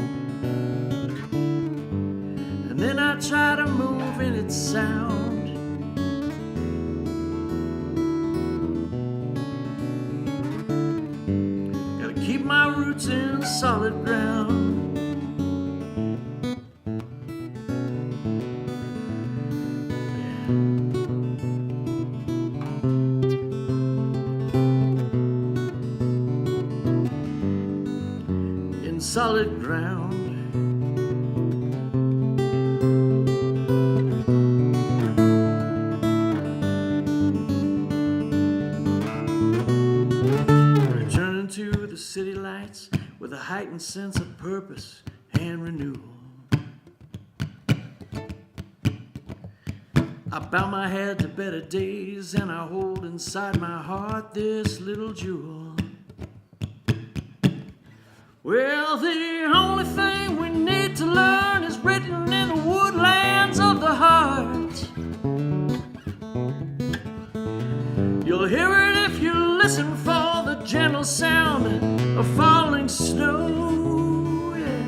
And then I try to move in its sound. Gotta keep my roots in solid ground. Solid ground. Returning to the city lights with a heightened sense of purpose and renewal. I bow my head to better days and I hold inside my heart this little jewel. Well, the only thing we need to learn is written in the woodlands of the heart. You'll hear it if you listen for the gentle sound of falling snow. Yeah.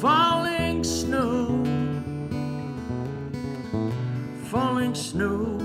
Falling snow. Falling snow.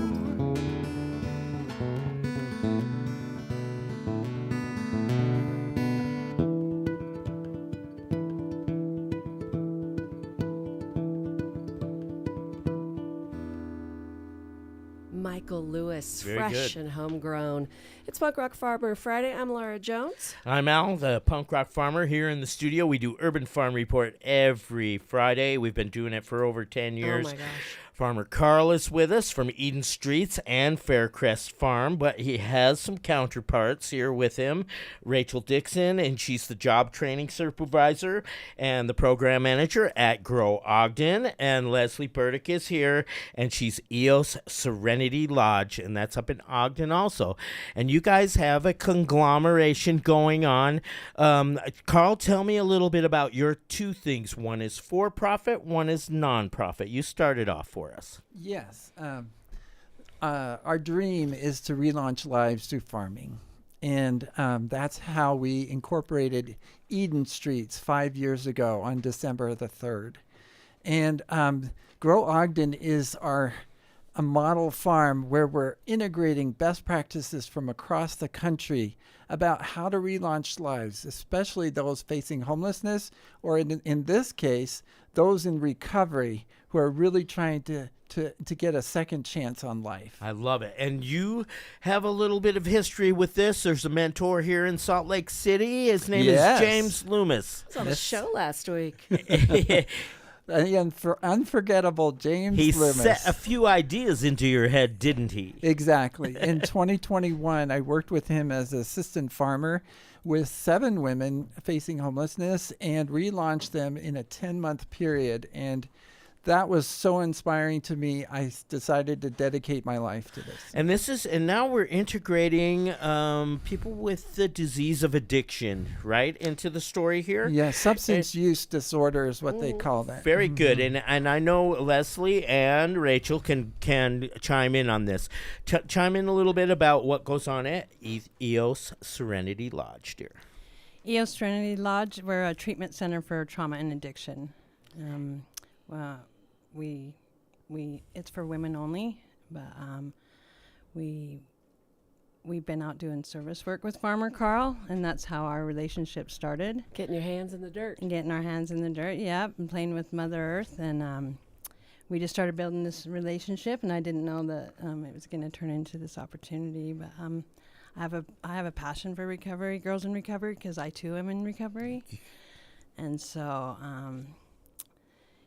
Michael Lewis, Very fresh good. and homegrown. It's Punk Rock Farmer Friday. I'm Laura Jones. I'm Al, the punk rock farmer here in the studio. We do Urban Farm Report every Friday. We've been doing it for over 10 years. Oh, my gosh. Farmer Carl is with us from Eden Streets and Faircrest Farm, but he has some counterparts here with him. Rachel Dixon, and she's the job training supervisor and the program manager at Grow Ogden. And Leslie Burdick is here, and she's EOS Serenity Lodge, and that's up in Ogden also. And you guys have a conglomeration going on. Carl, tell me a little bit about your two things. One is for-profit, one is non-profit. You started off for us. Yes. Our dream is to relaunch lives through farming. And that's how we incorporated Eden Streets 5 years ago on December the 3rd. And Grow Ogden is a model farm where we're integrating best practices from across the country about how to relaunch lives, especially those facing homelessness, or in this case, those in recovery who are really trying to get a second chance on life. I love it. And you have a little bit of history with this. There's a mentor here in Salt Lake City. His name is James Loomis. He was on the show last week. Unforgettable James He Loomis. set a few ideas into your head, didn't he? Exactly. In 2021, I worked with him as assistant farmer with 7 women facing homelessness and relaunched them in a 10-month period. And that was so inspiring to me. I decided to dedicate my life to this. And now we're integrating people with the disease of addiction, right, into the story here. Yeah, substance use disorder is what they call that. Very good, and I know Leslie and Rachel can chime in on this. Chime in a little bit about what goes on at EOS Serenity Lodge, dear. EOS Serenity Lodge, we're a treatment center for trauma and addiction. It's for women only, but we've been out doing service work with Farmer Carl, and that's how our relationship started. Getting your hands in the dirt. And getting our hands in the dirt, yeah, and playing with Mother Earth, and we just started building this relationship, and I didn't know that it was going to turn into this opportunity, but I have a passion for recovery, girls in recovery, because I too am in recovery, and so.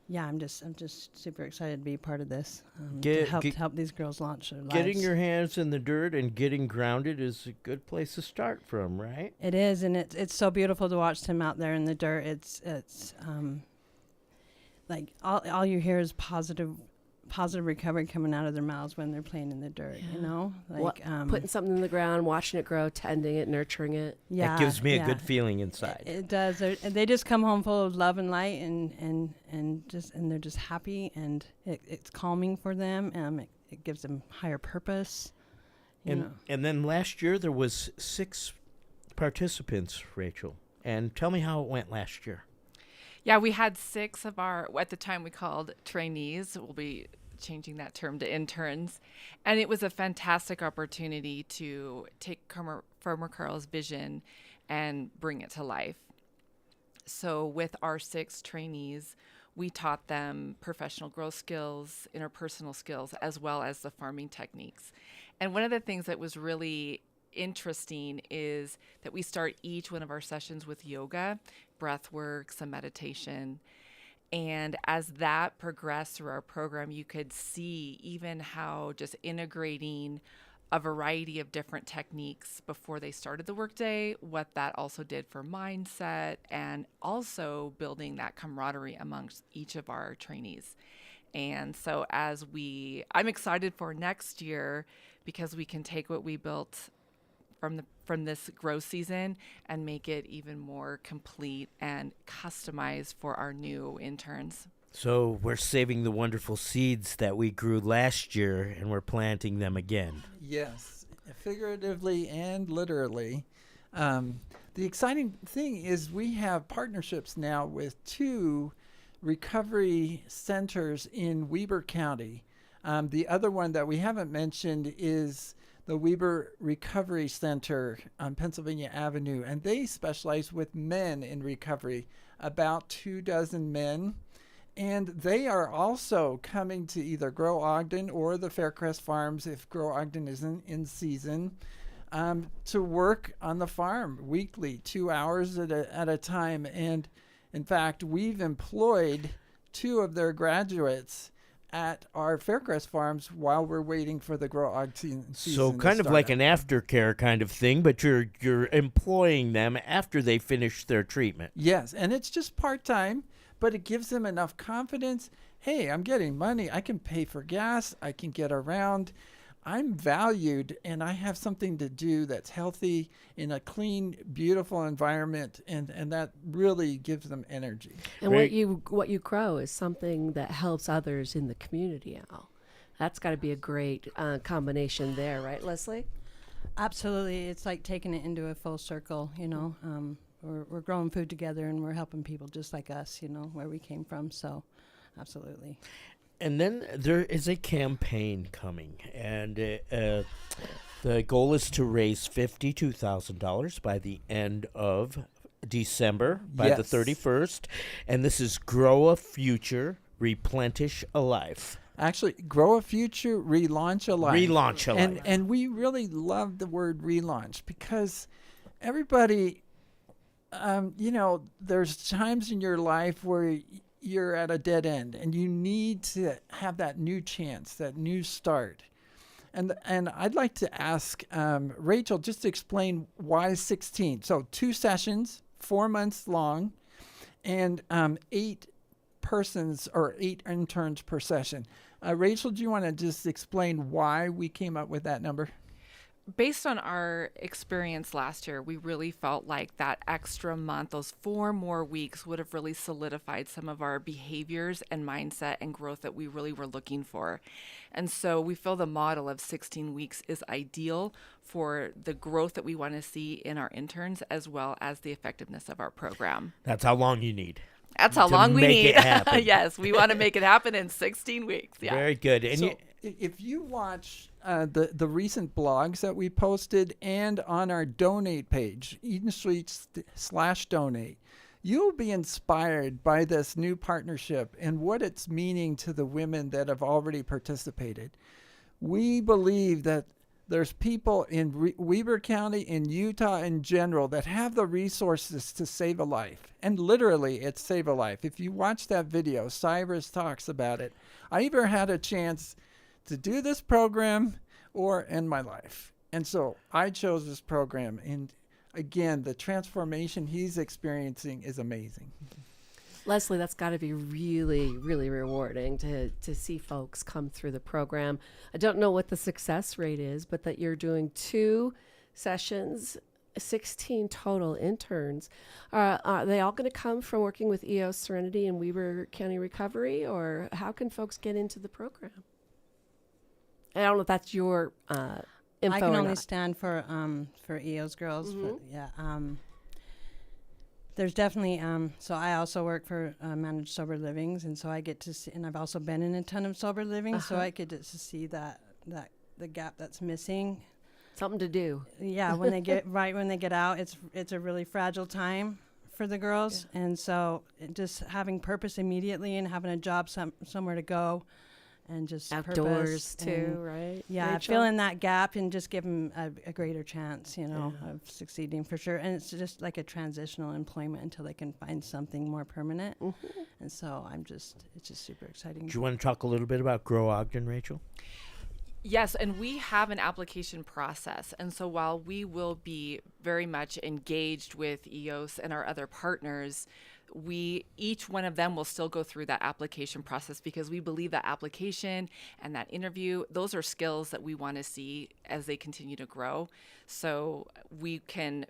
Yeah, I'm just super excited to be part of this to help these girls launch their lives. Getting your hands in the dirt and getting grounded is a good place to start from, right? It is, and it's so beautiful to watch them out there in the dirt. It's like all you hear is positive recovery coming out of their mouths when they're playing in the dirt. Yeah. You know, like putting something in the ground, watching it grow, tending it, nurturing it. Yeah, it gives me a good feeling inside. It does. They just come home full of love and light, and they're just happy, and it's calming for them. It gives them higher purpose. And then last year there was 6 participants, Rachel. And tell me how it went last year. Yeah, we had 6 of our, at the time we called trainees. We'll be changing that term to interns. And it was a fantastic opportunity to take Farmer Carl's vision and bring it to life. So with our 6 trainees, we taught them professional growth skills, interpersonal skills, as well as the farming techniques. And one of the things that was really interesting is that we start each one of our sessions with yoga, breath work, some meditation. And as that progressed through our program, you could see even how just integrating a variety of different techniques before they started the workday, what that also did for mindset, and also building that camaraderie amongst each of our trainees. And so I'm excited for next year because we can take what we built from this growth season and make it even more complete and customized for our new interns. So we're saving the wonderful seeds that we grew last year, and we're planting them again. Yes, figuratively and literally. The exciting thing is we have partnerships now with 2 recovery centers in Weber County. The other one that we haven't mentioned is the Weber Recovery Center on Pennsylvania Avenue, and they specialize with men in recovery, about 24 men. And they are also coming to either Grow Ogden or the Faircrest Farms, if Grow Ogden isn't in season, to work on the farm weekly, 2 hours at a time. And in fact, we've employed 2 of their graduates at our Faircrest Farms while we're waiting for the Grow Ogden season. So kind of like an aftercare kind of thing, but you're employing them after they finish their treatment. Yes, and it's just part-time, but it gives them enough confidence. Hey, I'm getting money. I can pay for gas. I can get around. I'm valued, and I have something to do that's healthy in a clean, beautiful environment, and that really gives them energy. And what you grow is something that helps others in the community, Al. That's got to be a great combination there, right, Leslie? Absolutely. It's like taking it into a full circle, you know. We're growing food together, and we're helping people just like us, you know, where we came from. So, absolutely. And then there is a campaign coming, and the goal is to raise $52,000 by the end of December, by the 31st. And this is Grow a Future, Replenish a Life. Actually, Grow a Future, Relaunch a Life. Relaunch a Life. And we really love the word relaunch because everybody, there's times in your life where you're at a dead end and you need to have that new chance, that new start. And I'd like to ask Rachel just to explain why 16. So 2 sessions, 4 months long, and 8 persons or 8 interns per session. Rachel, do you want to just explain why we came up with that number? Based on our experience last year, we really felt like that extra month, those 4 more weeks, would have really solidified some of our behaviors and mindset and growth that we really were looking for. And so we feel the model of 16 weeks is ideal for the growth that we want to see in our interns, as well as the effectiveness of our program. That's how long you need. That's how long we make need. It happen. Yes, we want to make it happen in 16 weeks. Yeah. Very good. And so if you watch the recent blogs that we posted and on our donate page, EdenStreets/donate, you'll be inspired by this new partnership and what it's meaning to the women that have already participated. We believe that there's people in Weber County, in Utah in general, that have the resources to save a life. And literally, it's save a life. If you watch that video, Cyrus talks about it. I either had a chance to do this program or end my life. And so I chose this program. And again, the transformation he's experiencing is amazing. Leslie, that's got to be really, really rewarding to see folks come through the program. I don't know what the success rate is, but that you're doing 2 sessions, 16 total interns. Are they all going to come from working with EOS Serenity and Weber County Recovery, or how can folks get into the program? I don't know if that's your info. I can or only not. stand for EOS girls. Mhm. But yeah. There's definitely so I also work for managed sober livings, and so I get to see, and I've also been in a ton of sober livings, so I get to see that the gap that's missing. Something to do. Yeah, when they get when they get out, it's a really fragile time for the girls, and so just having purpose immediately and having a job somewhere to go. And just outdoors purpose too, and, right? Yeah, Rachel? fill in that gap and just give them a greater chance, of succeeding for sure. And it's just like a transitional employment until they can find something more permanent. Mm-hmm. And so it's just super exciting. Do you want to talk a little bit about Grow Ogden, Rachel? Yes, and we have an application process. And so while we will be very much engaged with EOS and our other partners, each one of them will still go through that application process, because we believe that application and that interview, those are skills that we want to see as they continue to grow. So we can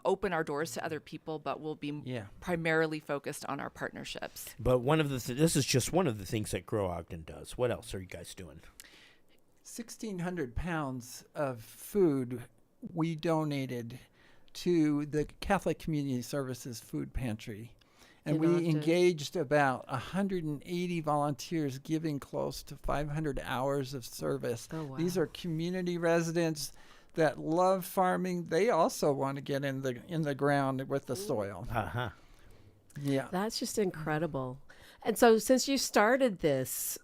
open our doors to other people, but we'll be primarily focused on our partnerships. But this is just one of the things that Grow Ogden does. What else are you guys doing? 1,600 pounds of food we donated to the Catholic Community Services Food Pantry. And we engaged about 180 volunteers, giving close to 500 hours of service. Oh, wow. These are community residents that love farming. They also want to get in the ground with the soil. Uh-huh. Yeah. That's just incredible. And so since you started this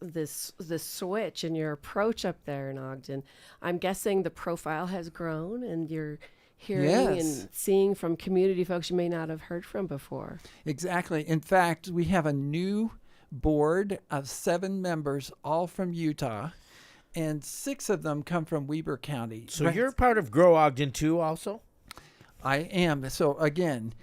switch in your approach up there in Ogden, I'm guessing the profile has grown and you're hearing and seeing from community folks you may not have heard from before. Exactly. In fact, we have a new board of 7 members, all from Utah, and 6 of them come from Weber County. So you're part of Grow Ogden too also? I am. So again,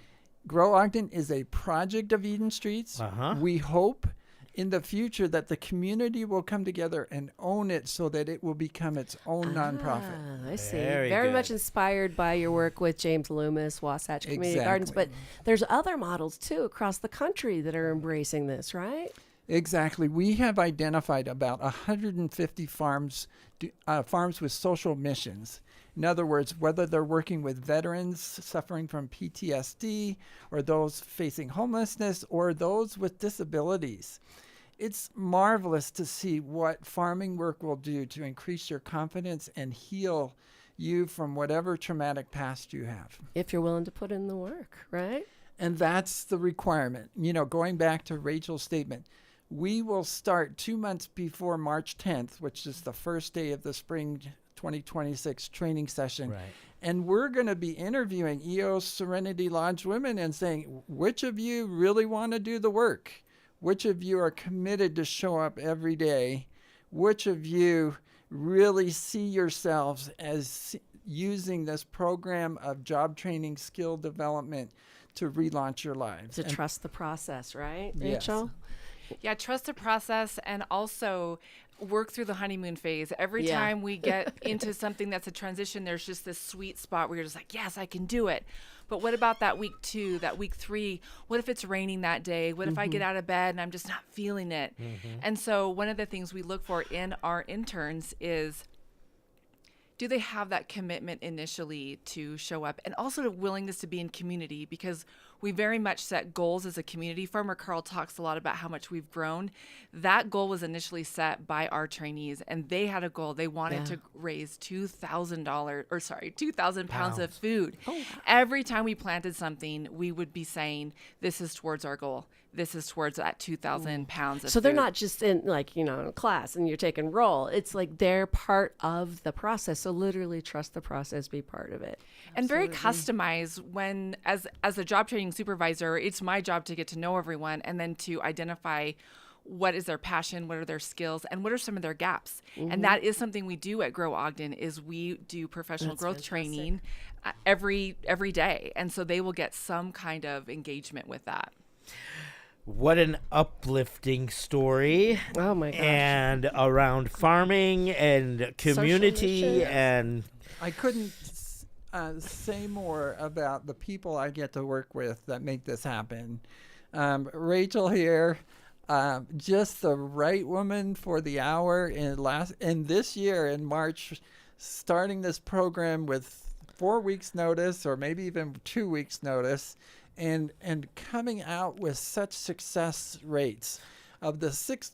Grow Ogden is a project of Eden Streets. Uh-huh. We hope in the future that the community will come together and own it so that it will become its own nonprofit. I see. Very Very good. much inspired by your work with James Loomis, Wasatch Community Gardens, but there's other models too across the country that are embracing this, right? Exactly. We have identified about 150 farms with social missions. In other words, whether they're working with veterans suffering from PTSD or those facing homelessness or those with disabilities. It's marvelous to see what farming work will do to increase your confidence and heal you from whatever traumatic past you have. If you're willing to put in the work, right? And that's the requirement. Going back to Rachel's statement, we will start 2 months before March 10th, which is the first day of the spring 2026 training session. Right. And we're going to be interviewing EOS Serenity Lodge women and saying, which of you really want to do the work? Which of you are committed to show up every day? Which of you really see yourselves as using this program of job training, skill development to relaunch your lives? To trust the process, right, Yes. Rachel? Yeah, trust the process and also work through the honeymoon phase. Every Yeah. time we get into something that's a transition, there's just this sweet spot where you're just like, yes, I can do it. But what about that week 2, that week 3? What if it's raining that day? What if I get out of bed and I'm just not feeling it? And so one of the things we look for in our interns is, do they have that commitment initially to show up, and also the willingness to be in community, because we very much set goals as a community. Farmer Carl talks a lot about how much we've grown. That goal was initially set by our trainees, and they had a goal. They wanted to raise $2,000 2,000 pounds of food. Oh, wow. Every time we planted something, we would be saying, this is towards our goal. This is towards that 2,000 pounds of So they're food. not just in in class and you're taking roll. It's like they're part of the process. So literally trust the process, be part of it. And very customized. When as a job training supervisor, it's my job to get to know everyone and then to identify what is their passion, what are their skills, and what are some of their gaps. And that is something we do at Grow Ogden, is we do professional growth training every day. And so they will get some kind of engagement with that. What an uplifting story. Oh my gosh. And around farming and community, and I couldn't say more about the people I get to work with that make this happen. Rachel here, just the right woman for the hour. And this year in March, starting this program with 4 weeks notice, or maybe even 2 weeks notice, and coming out with such success rates. Of the six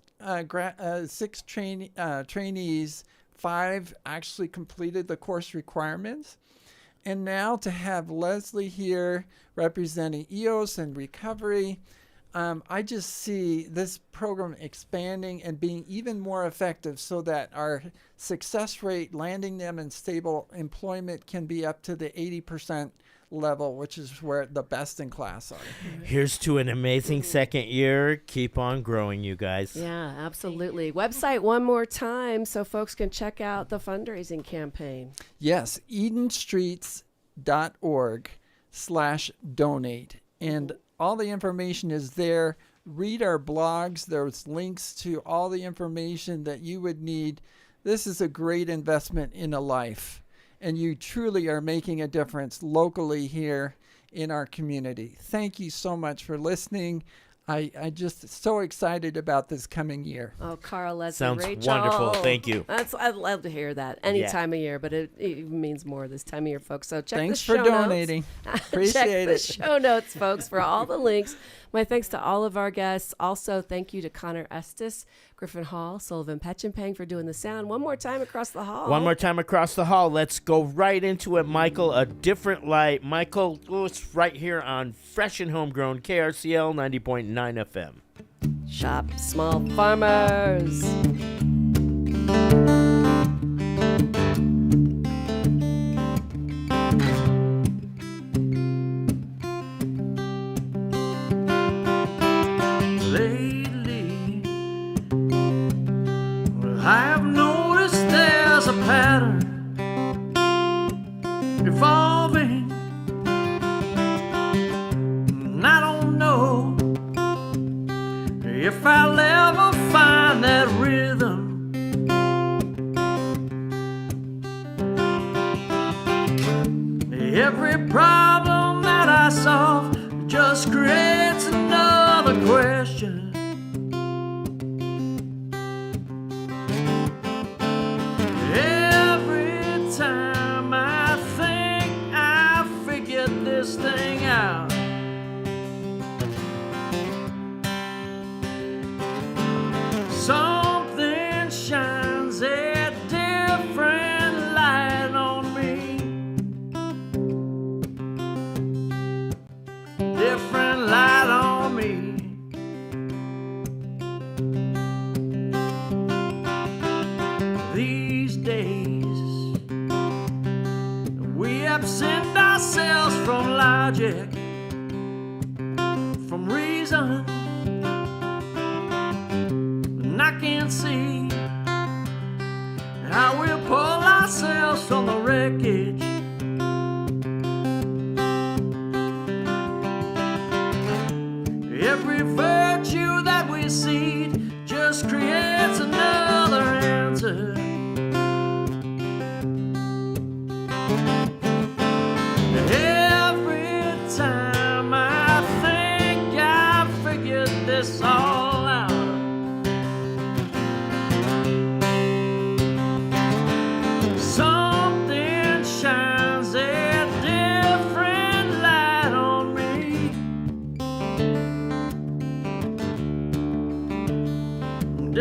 trainees, 5 actually completed the course requirements. And now to have Leslie here representing EOS and recovery, I just see this program expanding and being even more effective, so that our success rate, landing them in stable employment, can be up to the 80% level, which is where the best in class are. here's to an amazing second year. Keep on growing, you guys. Yeah, absolutely. Website one more time so folks can check out the fundraising campaign. Yes, EdenStreets.org/donate. And all the information is there. Read our blogs. There's links to all the information that you would need. This is a great investment in a life. And you truly are making a difference locally here in our community. Thank you so much for listening. I just so excited about this coming year. Oh, Carl, Leslie, Sounds Rachel. wonderful. Thank you. I'd love to hear that any time of year, but it means more this time of year, folks. So check Thanks the show for donating. Appreciate check it. the show notes, folks, for all the links. My thanks to all of our guests. Also, thank you to Connor Estes, Griffin Hall, Sullivan Petchenpang for doing the sound. One more time across the hall. One more time across the hall. Let's go right into it, Michael. A different light. Michael, it's right here on Fresh and Homegrown KRCL 90.9 FM. Shop small farmers. Lately, I have noticed there's a pattern evolving, and I don't know if I'll ever find that rhythm. Every problem that I solve just creates another question. Every time I think I figured this thing out, something shines a different light on me. Different light on me. These days, we absent ourselves from logic, from reason. And I can't see how we'll pull ourselves from the wreckage. Every virtue that we see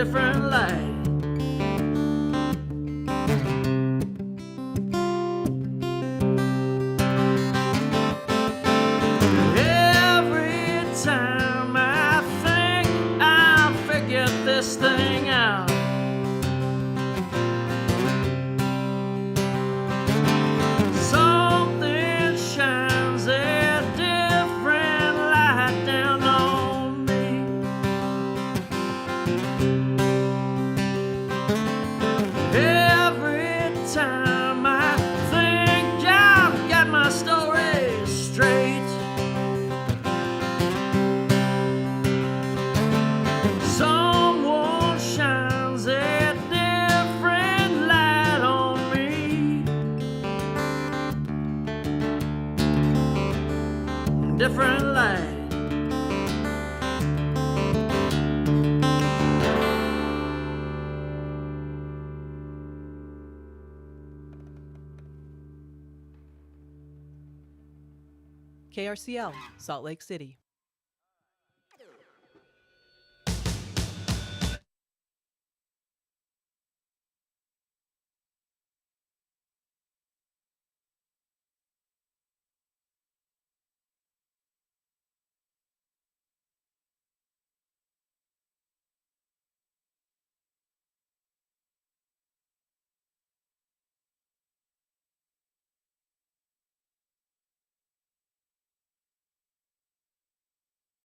different light. Every time I think I'll figure this thing out, something shines a different light down on me. Every time I think I've got my story straight, someone shines a different light on me. Different light. KRCL, Salt Lake City.